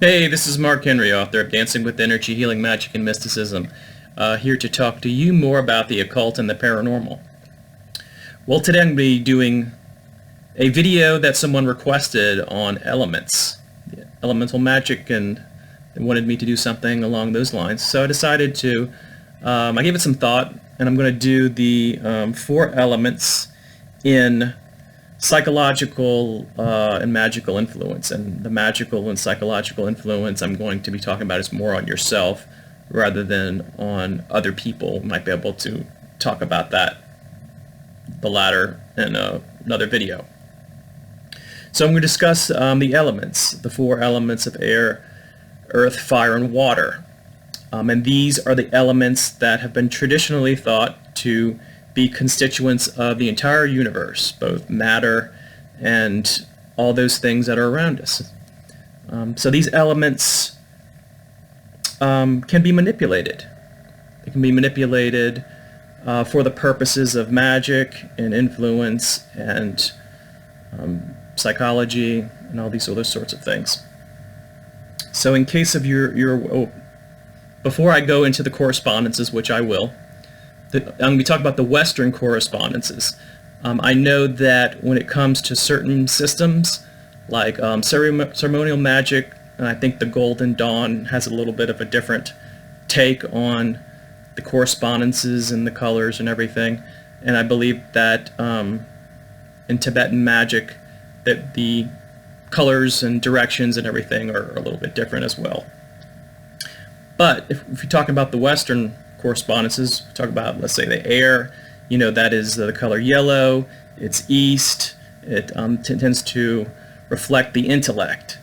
Hey, this is Mark Henry, author of Dancing with Energy, Healing Magic, and Mysticism, here to talk to you more about the occult and the paranormal. Well, today I'm going to be doing a video that someone requested on elements, elemental magic, and they wanted me to do something along those lines. So I decided to, I gave it some thought, and I'm going to do the 4 elements in psychological and magical influence. And the magical and psychological influence I'm going to be talking about is more on yourself rather than on other people. Might be able to talk about that, the latter, in another video. So I'm going to discuss the elements, the 4 elements of air, earth, fire, and water. And these are the elements that have been traditionally thought to be constituents of the entire universe, both matter and all those things that are around us. So these elements can be manipulated. They can be manipulated for the purposes of magic and influence and psychology and all these other sorts of things. So in case of before I go into the correspondences, which I will, I'm going to be talking about the Western correspondences. I know that when it comes to certain systems, like ceremonial magic, and I think the Golden Dawn has a little bit of a different take on the correspondences and the colors and everything. And I believe that in Tibetan magic, that the colors and directions and everything are a little bit different as well. But if you're talking about the Western correspondences, we talk about, let's say, the air, that is the color yellow, it's east, it tends to reflect the intellect.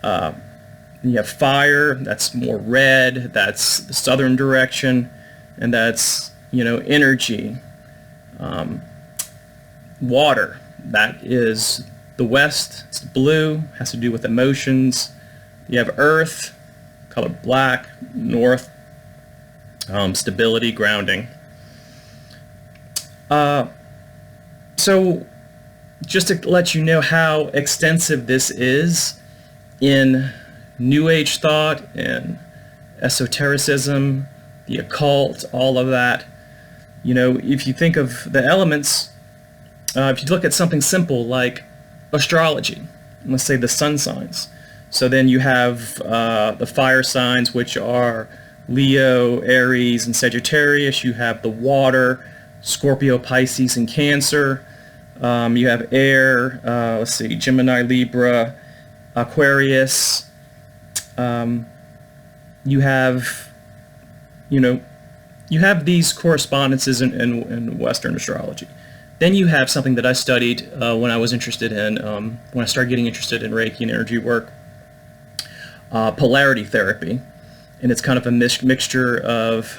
You have fire, that's more red, that's the southern direction, and that's, energy. Water, that is the west, it's blue, has to do with emotions. You have earth, color black, north, stability, grounding. So just to let you know how extensive this is in New Age thought and esotericism, the occult, all of that, if you think of the elements, if you look at something simple like astrology, let's say the sun signs, so then you have the fire signs, which are Leo, Aries, and Sagittarius. You have the water, Scorpio, Pisces, and Cancer. You have air, let's see, Gemini, Libra, Aquarius. You have these correspondences in Western astrology. Then you have something that I studied when I was interested in, when I started getting interested in Reiki and energy work, polarity therapy. And it's kind of a mixture of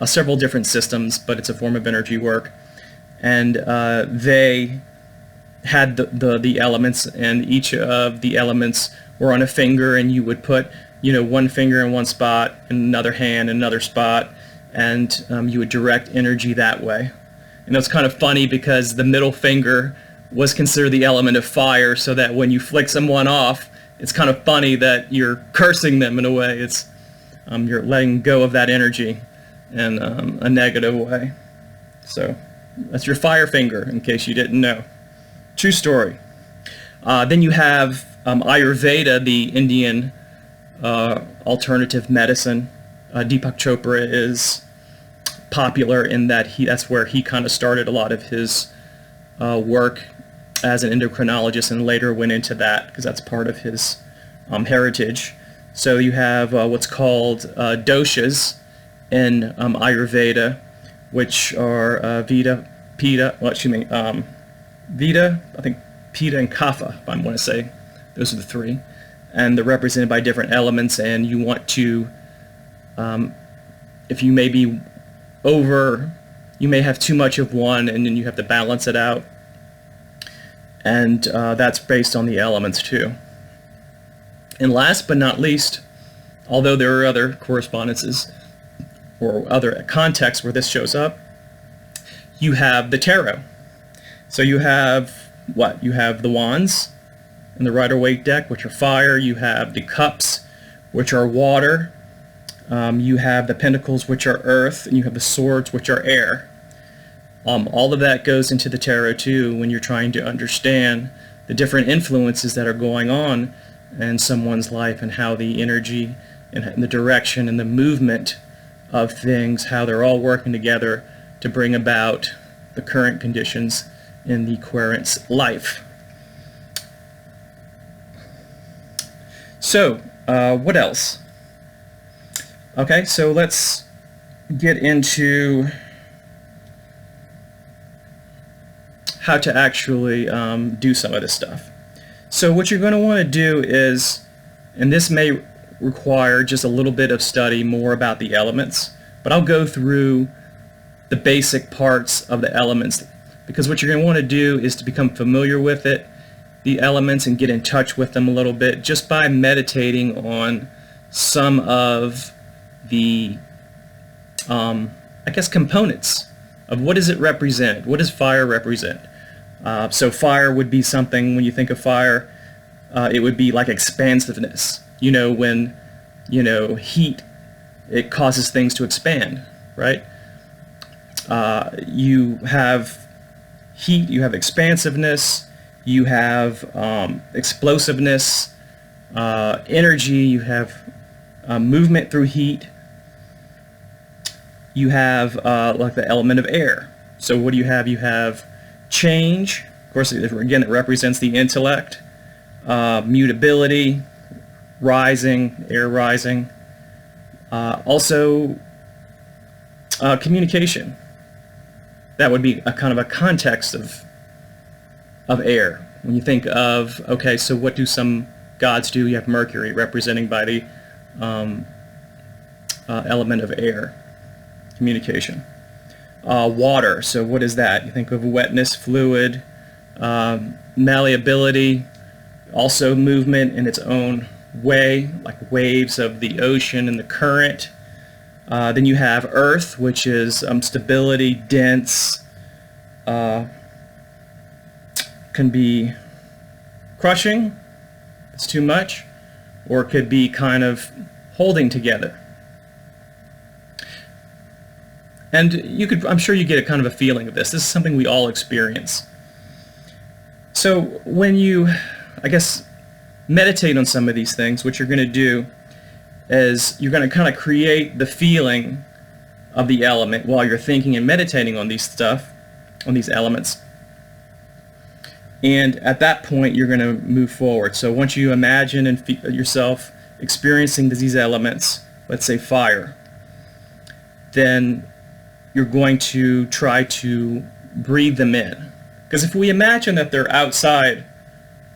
several different systems, but it's a form of energy work. And they had the elements, and each of the elements were on a finger, and you would put one finger in one spot, and another hand in another spot, and you would direct energy that way. And it's kind of funny because the middle finger was considered the element of fire, so that when you flick someone off, it's kind of funny that you're cursing them in a way. It's you're letting go of that energy in a negative way. So that's your fire finger, in case you didn't know. True story. Then you have Ayurveda, the Indian alternative medicine. Deepak Chopra is popular in that that's where he kind of started a lot of his work as an endocrinologist, and later went into that because that's part of his heritage. So you have what's called doshas in Ayurveda, which are Vita, Pitta, Vita, I think Pitta and Kapha, if I want to say. Those are the 3. And they're represented by different elements, and you want to, if you may be you may have too much of one, and then you have to balance it out. And that's based on the elements too. And last but not least, although there are other correspondences or other contexts where this shows up, you have the tarot. So you have what? You have the wands, in the Rider-Waite deck, which are fire. You have the cups, which are water. You have the pentacles, which are earth, and you have the swords, which are air. All of that goes into the tarot too when you're trying to understand the different influences that are going on in someone's life and how the energy and the direction and the movement of things, how they're all working together to bring about the current conditions in the querent's life. So, what else? Okay, so let's get into how to actually do some of this stuff. So what you're going to want to do is, and this may require just a little bit of study more about the elements, but I'll go through the basic parts of the elements, because what you're going to want to do is to become familiar with it, the elements, and get in touch with them a little bit just by meditating on some of the I guess components of what does it represent. What does fire represent? So fire would be something, when you think of fire, it would be like expansiveness. You know, when, you know, heat, it causes things to expand, right? You have heat, you have expansiveness, you have explosiveness, energy, you have movement through heat. You have like the element of air. So what do you have? You have change. Of course, again, it represents the intellect, mutability, rising, air rising. Also, communication. That would be a kind of a context of air. When you think of, okay, so what do some gods do? You have Mercury representing by the element of air, communication. Water, so what is that? You think of wetness, fluid, malleability, also movement in its own way, like waves of the ocean and the current. Then you have earth, which is stability, dense, can be crushing, it's too much, or it could be kind of holding together. And you could, I'm sure you get a kind of a feeling of this. This is something we all experience. So when you, I guess, meditate on some of these things, what you're going to do is you're going to kind of create the feeling of the element while you're thinking and meditating on these stuff, on these elements. And at that point, you're going to move forward. So once you imagine and yourself experiencing these elements, let's say fire, then you're going to try to breathe them in. Because if we imagine that they're outside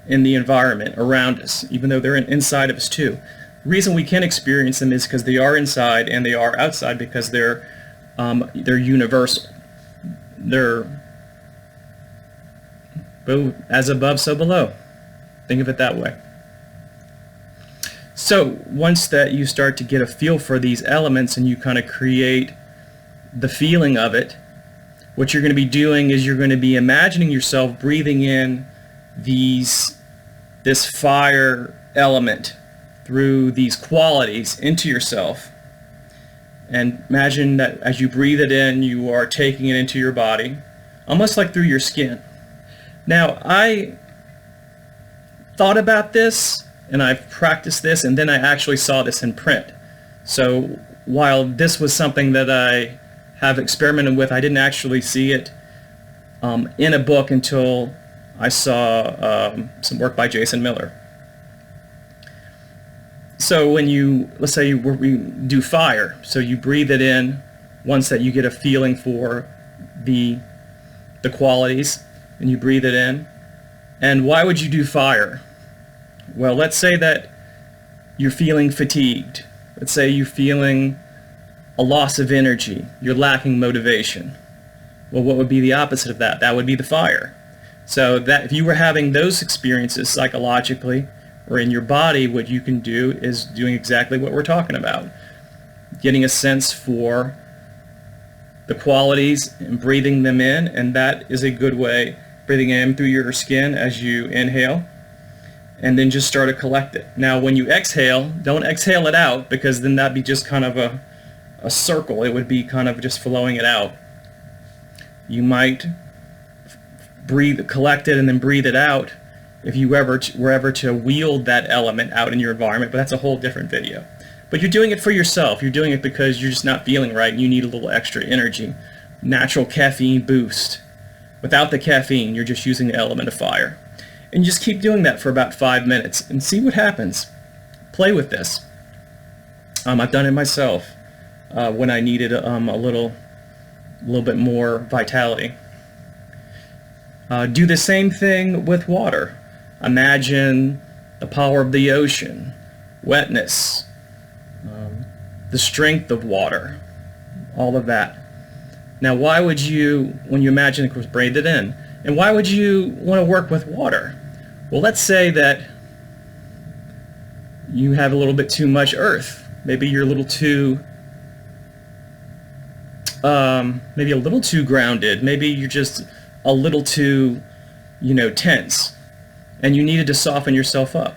in the environment around us, even though they're inside of us too, the reason we can experience them is because they are inside and they are outside, because they're universal. They're as above, so below. Think of it that way. So once that you start to get a feel for these elements and you kind of create the feeling of it, what you're going to be doing is you're going to be imagining yourself breathing in this fire element through these qualities into yourself. And imagine that as you breathe it in, you are taking it into your body, almost like through your skin. Now, I thought about this, and I've practiced this, and then I actually saw this in print. So while this was something that I have experimented with, I didn't actually see it in a book until I saw some work by Jason Miller. So when you, let's say we do fire, so you breathe it in, once that you get a feeling for the qualities, and you breathe it in. And why would you do fire? Well, let's say that you're feeling fatigued. Let's say you're feeling a loss of energy. You're lacking motivation. Well, what would be the opposite of that? That would be the fire. So that if you were having those experiences psychologically or in your body, what you can do is doing exactly what we're talking about. Getting a sense for the qualities and breathing them in, and that is a good way, breathing in through your skin as you inhale, and then just start to collect it. Now, when you exhale, don't exhale it out, because then that'd be just kind of a circle. It would be kind of just flowing it out. You might collect it and then breathe it out if you were ever to wield that element out in your environment, but that's a whole different video. But you're doing it for yourself. You're doing it because you're just not feeling right and you need a little extra energy. Natural caffeine boost. Without the caffeine, you're just using the element of fire. And you just keep doing that for about 5 minutes and see what happens. Play with this. I've done it myself when I needed a little bit more vitality. Do the same thing with water. Imagine the power of the ocean, wetness, the strength of water, all of that. Now, why would you, when you imagine, of course, breathe it in, and why would you want to work with water? Well, let's say that you have a little bit too much earth. Maybe you're a little too grounded. Maybe you're just a little too, tense, and you needed to soften yourself up.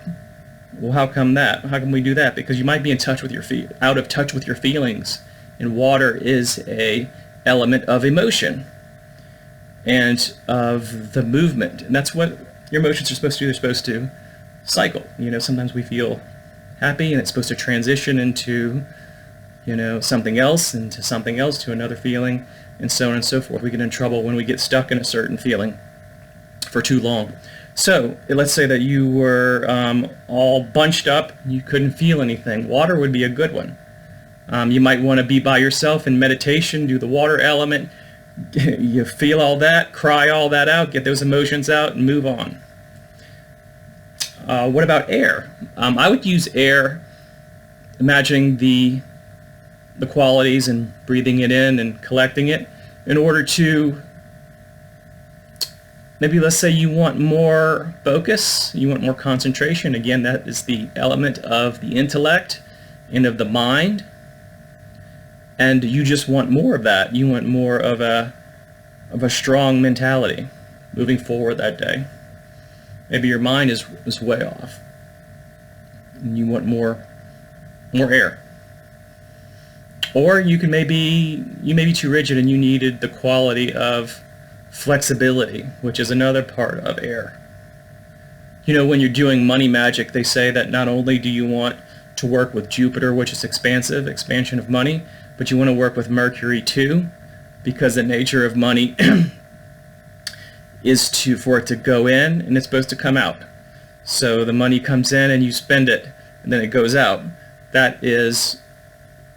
Well, how come that? How can we do that? Because you might be out of touch with your feelings, and water is a element of emotion and of the movement, and that's what your emotions are supposed to do. They're supposed to cycle. Sometimes we feel happy, and it's supposed to transition into something else, to another feeling, and so on and so forth. We get in trouble when we get stuck in a certain feeling for too long. So let's say that you were all bunched up, you couldn't feel anything. Water would be a good one. You might want to be by yourself in meditation, do the water element. You feel all that, cry all that out, get those emotions out, and move on. What about air? I would use air, imagining the qualities and breathing it in and collecting it in order to, maybe let's say you want more focus, you want more concentration. Again, that is the element of the intellect and of the mind. And you just want more of that. You want more of a strong mentality moving forward that day. Maybe your mind is way off, and you want more air. Or you may be too rigid, and you needed the quality of flexibility, which is another part of air. When you're doing money magic, they say that not only do you want to work with Jupiter, which is expansion of money, but you want to work with Mercury too, because the nature of money is for it to go in and it's supposed to come out. So the money comes in and you spend it, and then it goes out. That is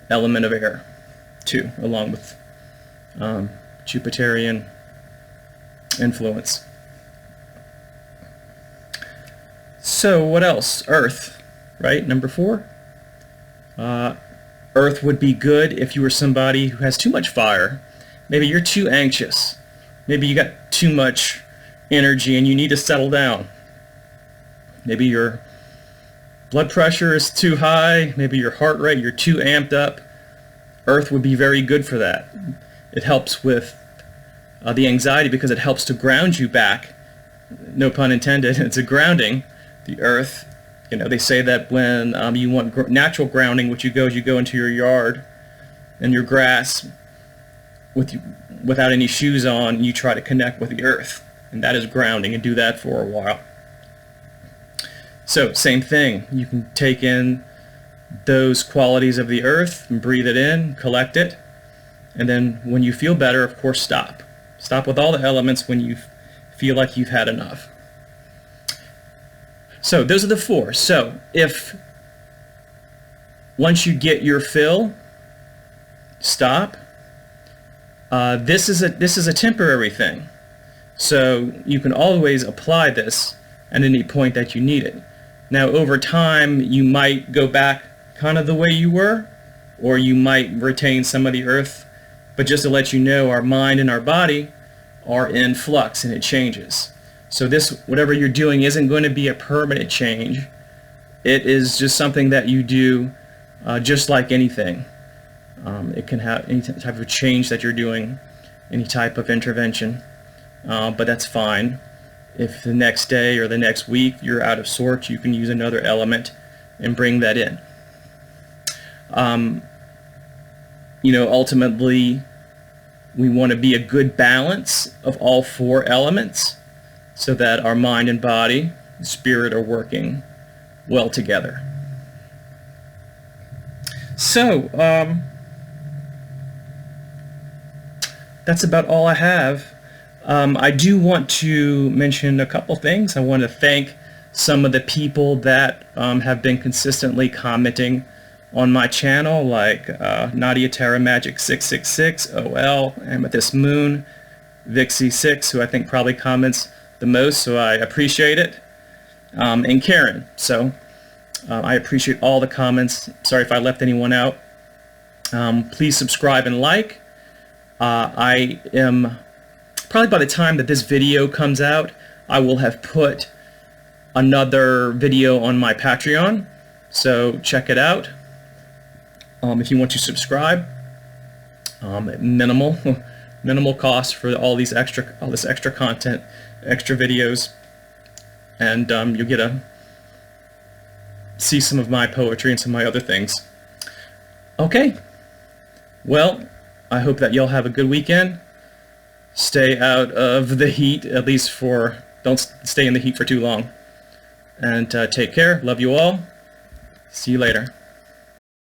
element of air too, along with Jupiterian influence. So what else? Earth, right? Number 4. Earth would be good if you were somebody who has too much fire. Maybe you're too anxious. Maybe you got too much energy and you need to settle down. Maybe your blood pressure is too high. Maybe your heart rate, you're too amped up. Earth would be very good for that. It helps with the anxiety because it helps to ground you back. No pun intended. It's a grounding. The earth, they say that when you want natural grounding, what you go into your yard and your grass without any shoes on, and you try to connect with the earth. And that is grounding, and do that for a while. So, same thing. You can take in those qualities of the earth and breathe it in, collect it, and then when you feel better, of course, stop. Stop with all the elements when you feel like you've had enough. So those are the 4. So if once you get your fill, stop. This is a temporary thing. So you can always apply this at any point that you need it. Now over time you might go back kind of the way you were, or you might retain some of the earth, but just to let you know, our mind and our body are in flux and it changes. So this, whatever you're doing, isn't going to be a permanent change. It is just something that you do just like anything. It can have any type of change that you're doing, any type of intervention, but that's fine. if the next day or the next week you're out of sorts, you can use another element and bring that in. Ultimately, we want to be a good balance of all four elements so that our mind and body, spirit are working well together. So, that's about all I have. I do want to mention a couple things. I want to thank some of the people that have been consistently commenting on my channel, like Nadia Terra Magic 666, OL, Amethyst Moon, Vixie6, who I think probably comments the most, so I appreciate it, and Karen. So I appreciate all the comments. Sorry if I left anyone out. Please subscribe and like. I am probably, by the time that this video comes out, I will have put another video on my Patreon, so check it out. If you want to subscribe, minimal cost for all this extra content, extra videos, and you'll get to see some of my poetry and some of my other things. Okay, well, I hope that y'all have a good weekend. Stay out of the heat, at least don't stay in the heat for too long. And take care. Love you all. See you later.